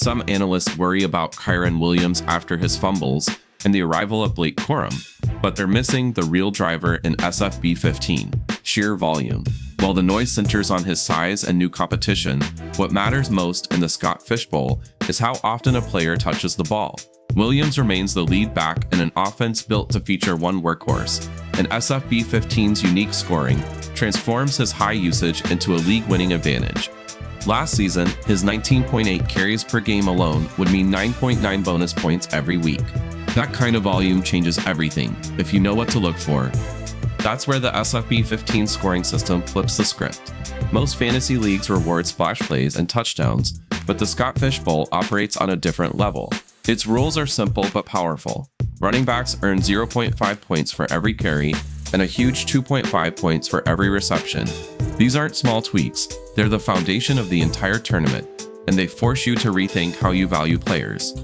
Some analysts worry about Kyren Williams after his fumbles and the arrival of Blake Corum, but they're missing the real driver in SFB15, sheer volume. While the noise centers on his size and new competition, what matters most in the Scott Fishbowl is how often a player touches the ball. Williams remains the lead back in an offense built to feature one workhorse, and SFB15's unique scoring transforms his high usage into a league-winning advantage. Last season, his 19.8 carries per game alone would mean 9.9 bonus points every week. That kind of volume changes everything, if you know what to look for. That's where the SFB15 scoring system flips the script. Most fantasy leagues reward splash plays and touchdowns, but the Scott Fishbowl operates on a different level. Its rules are simple but powerful. Running backs earn 0.5 points for every carry and a huge 2.5 points for every reception. These aren't small tweaks, they're the foundation of the entire tournament, and they force you to rethink how you value players.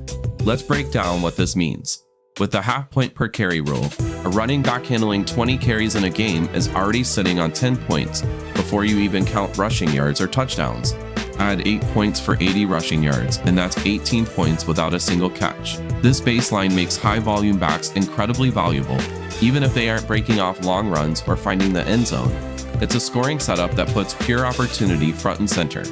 Let's break down what this means. With the half point per carry rule, a running back handling 20 carries in a game is already sitting on 10 points before you even count rushing yards or touchdowns. Add 8 points for 80 rushing yards, and that's 18 points without a single catch. This baseline makes high-volume backs incredibly valuable, even if they aren't breaking off long runs or finding the end zone. It's a scoring setup that puts pure opportunity front and center.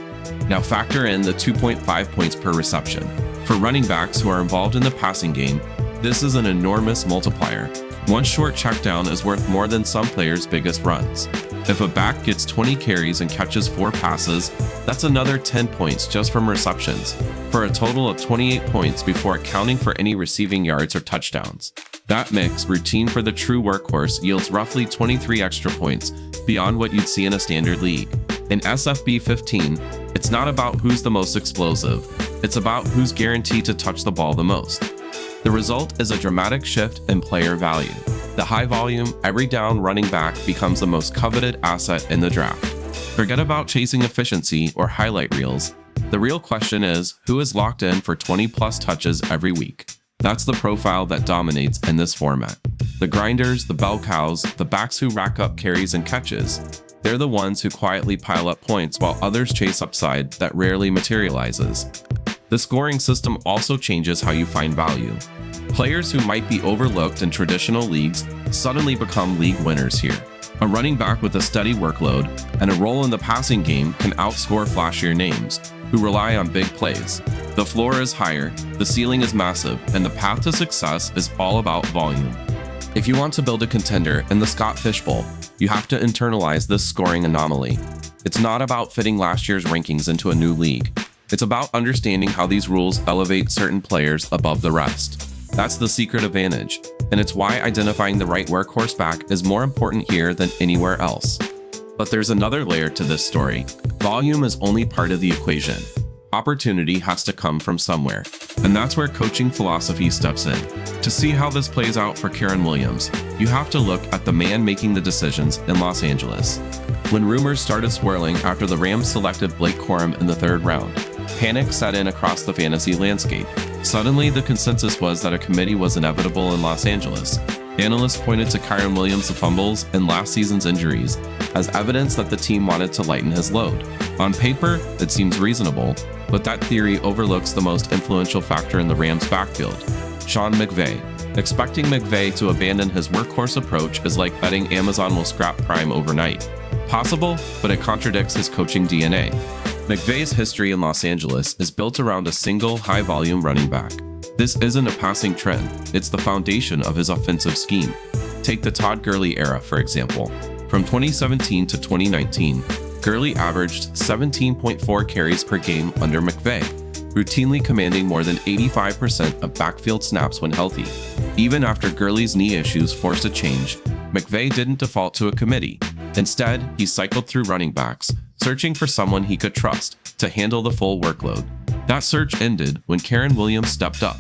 Now factor in the 2.5 points per reception. For running backs who are involved in the passing game, this is an enormous multiplier. One short check down is worth more than some players' biggest runs. If a back gets 20 carries and catches 4 passes, that's another 10 points just from receptions, for a total of 28 points before accounting for any receiving yards or touchdowns. That mix, routine for the true workhorse, yields roughly 23 extra points beyond what you'd see in a standard league. In SFB15, it's not about who's the most explosive, it's about who's guaranteed to touch the ball the most. The result is a dramatic shift in player value. The high-volume, every-down running back becomes the most coveted asset in the draft. Forget about chasing efficiency or highlight reels. The real question is, who is locked in for 20-plus touches every week? That's the profile that dominates in this format. The grinders, the bell cows, the backs who rack up carries and catches. They're the ones who quietly pile up points while others chase upside that rarely materializes. The scoring system also changes how you find value. Players who might be overlooked in traditional leagues suddenly become league winners here. A running back with a steady workload and a role in the passing game can outscore flashier names, who rely on big plays. The floor is higher, the ceiling is massive, and the path to success is all about volume. If you want to build a contender in the Scott Fishbowl, you have to internalize this scoring anomaly. It's not about fitting last year's rankings into a new league. It's about understanding how these rules elevate certain players above the rest. That's the secret advantage, and it's why identifying the right workhorse back is more important here than anywhere else. But there's another layer to this story. Volume is only part of the equation. Opportunity has to come from somewhere, and that's where coaching philosophy steps in. To see how this plays out for Kyren Williams, you have to look at the man making the decisions in Los Angeles. When rumors started swirling after the Rams selected Blake Corum in the 3rd round, panic set in across the fantasy landscape. Suddenly, the consensus was that a committee was inevitable in Los Angeles. Analysts pointed to Kyren Williams' fumbles and last season's injuries as evidence that the team wanted to lighten his load. On paper, it seems reasonable, but that theory overlooks the most influential factor in the Rams' backfield, Sean McVay. Expecting McVay to abandon his workhorse approach is like betting Amazon will scrap Prime overnight. Possible, but it contradicts his coaching DNA. McVay's history in Los Angeles is built around a single high-volume running back. This isn't a passing trend, it's the foundation of his offensive scheme. Take the Todd Gurley era, for example. From 2017 to 2019, Gurley averaged 17.4 carries per game under McVay, routinely commanding more than 85% of backfield snaps when healthy. Even after Gurley's knee issues forced a change, McVay didn't default to a committee. Instead, he cycled through running backs, searching for someone he could trust to handle the full workload. That search ended when Kyren Williams stepped up.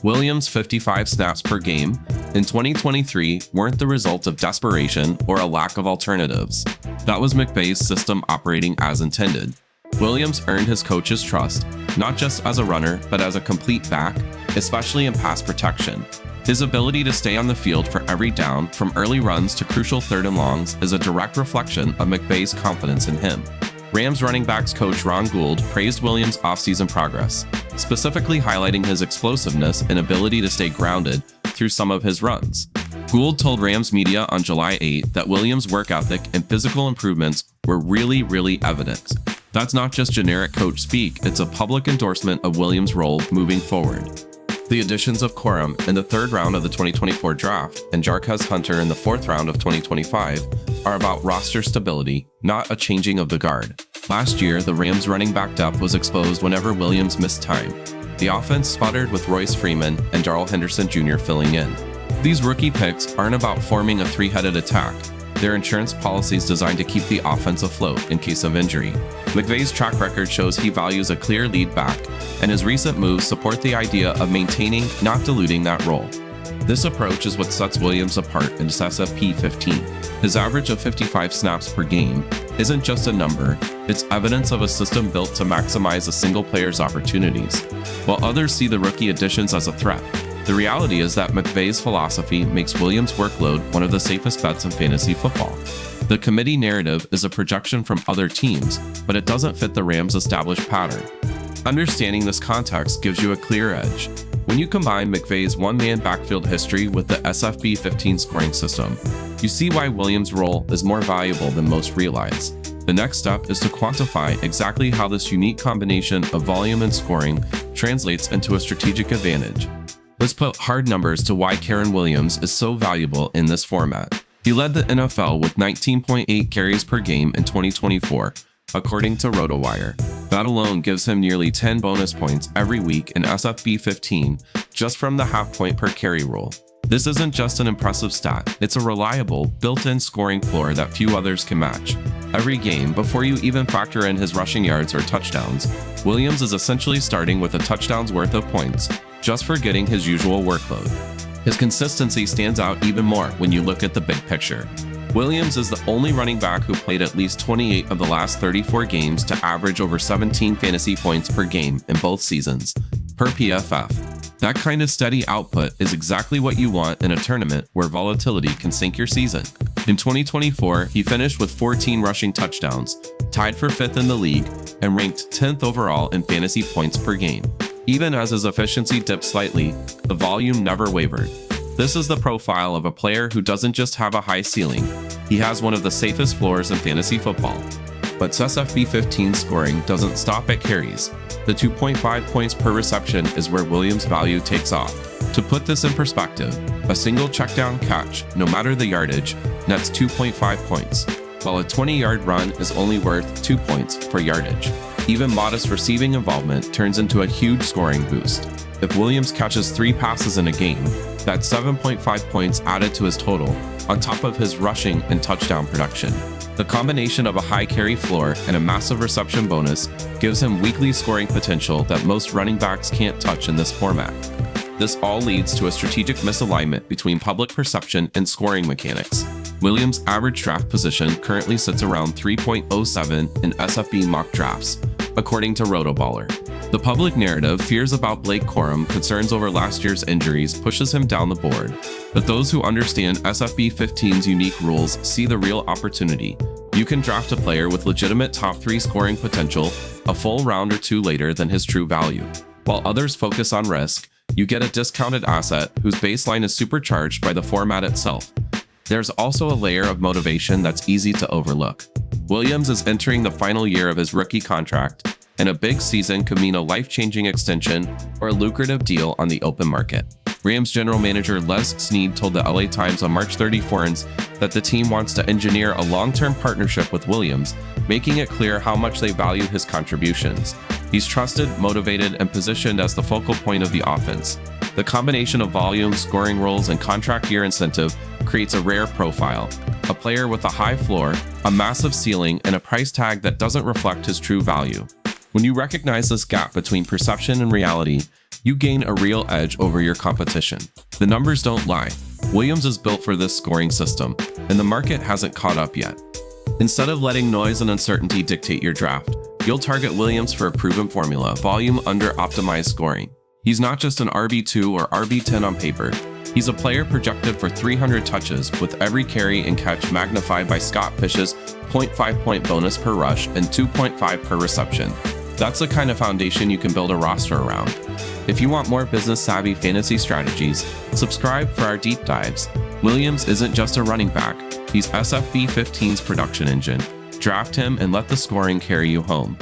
Williams' 55 snaps per game in 2023 weren't the result of desperation or a lack of alternatives. That was McVay's system operating as intended. Williams earned his coach's trust, not just as a runner, but as a complete back, especially in pass protection. His ability to stay on the field for every down, from early runs to crucial 3rd and longs, is a direct reflection of McVay's confidence in him. Rams running backs coach Ron Gould praised Williams' offseason progress, specifically highlighting his explosiveness and ability to stay grounded through some of his runs. Gould told Rams media on July 8 that Williams' work ethic and physical improvements were really evident. That's not just generic coach speak, it's a public endorsement of Williams' role moving forward. The additions of Corum in the 3rd round of the 2024 draft and Jarquez Hunter in the 4th round of 2025 are about roster stability, not a changing of the guard. Last year, the Rams' running back depth was exposed whenever Williams missed time. The offense sputtered with Royce Freeman and Darrell Henderson Jr. filling in. These rookie picks aren't about forming a 3-headed attack. They're insurance policies designed to keep the offense afloat in case of injury. McVay's track record shows he values a clear lead back, and his recent moves support the idea of maintaining, not diluting that role. This approach is what sets Williams apart in SFB15. His average of 55 snaps per game isn't just a number, it's evidence of a system built to maximize a single player's opportunities. While others see the rookie additions as a threat, the reality is that McVay's philosophy makes Williams' workload one of the safest bets in fantasy football. The committee narrative is a projection from other teams, but it doesn't fit the Rams' established pattern. Understanding this context gives you a clear edge. When you combine McVay's one-man backfield history with the SFB15 scoring system, you see why Williams' role is more valuable than most realize. The next step is to quantify exactly how this unique combination of volume and scoring translates into a strategic advantage. Let's put hard numbers to why Kyren Williams is so valuable in this format. He led the NFL with 19.8 carries per game in 2024, according to RotoWire. That alone gives him nearly 10 bonus points every week in SFB15 just from the half-point per carry rule. This isn't just an impressive stat, it's a reliable, built-in scoring floor that few others can match. Every game, before you even factor in his rushing yards or touchdowns, Williams is essentially starting with a touchdown's worth of points, just for getting his usual workload. His consistency stands out even more when you look at the big picture. Williams is the only running back who played at least 28 of the last 34 games to average over 17 fantasy points per game in both seasons, per PFF. That kind of steady output is exactly what you want in a tournament where volatility can sink your season. In 2024, he finished with 14 rushing touchdowns, tied for 5th in the league, and ranked 10th overall in fantasy points per game. Even as his efficiency dipped slightly, the volume never wavered. This is the profile of a player who doesn't just have a high ceiling, he has one of the safest floors in fantasy football. But SFB15 scoring doesn't stop at carries. The 2.5 points per reception is where Williams' value takes off. To put this in perspective, a single checkdown catch, no matter the yardage, nets 2.5 points, while a 20-yard run is only worth 2 points for yardage. Even modest receiving involvement turns into a huge scoring boost. If Williams catches 3 passes in a game, that's 7.5 points added to his total, on top of his rushing and touchdown production. The combination of a high carry floor and a massive reception bonus gives him weekly scoring potential that most running backs can't touch in this format. This all leads to a strategic misalignment between public perception and scoring mechanics. Williams' average draft position currently sits around 3.07 in SFB mock drafts, according to RotoBaller. The public narrative, fears about Blake Corum, concerns over last year's injuries, pushes him down the board. But those who understand SFB15's unique rules see the real opportunity. You can draft a player with legitimate top 3 scoring potential a full round or 2 later than his true value. While others focus on risk, you get a discounted asset whose baseline is supercharged by the format itself. There's also a layer of motivation that's easy to overlook. Williams is entering the final year of his rookie contract, and a big season could mean a life-changing extension or a lucrative deal on the open market. Rams general manager Les Snead told the LA Times on March 31st that the team wants to engineer a long-term partnership with Williams, making it clear how much they value his contributions. He's trusted, motivated, and positioned as the focal point of the offense. The combination of volume, scoring roles, and contract year incentive creates a rare profile. A player with a high floor, a massive ceiling, and a price tag that doesn't reflect his true value. When you recognize this gap between perception and reality, you gain a real edge over your competition. The numbers don't lie. Williams is built for this scoring system, and the market hasn't caught up yet. Instead of letting noise and uncertainty dictate your draft, you'll target Williams for a proven formula, volume under optimized scoring. He's not just an RB2 or RB10 on paper. He's a player projected for 300 touches, with every carry and catch magnified by Scott Fish's 0.5 point bonus per rush and 2.5 per reception. That's the kind of foundation you can build a roster around. If you want more business-savvy fantasy strategies, subscribe for our deep dives. Williams isn't just a running back, he's SFB15's production engine. Draft him and let the scoring carry you home.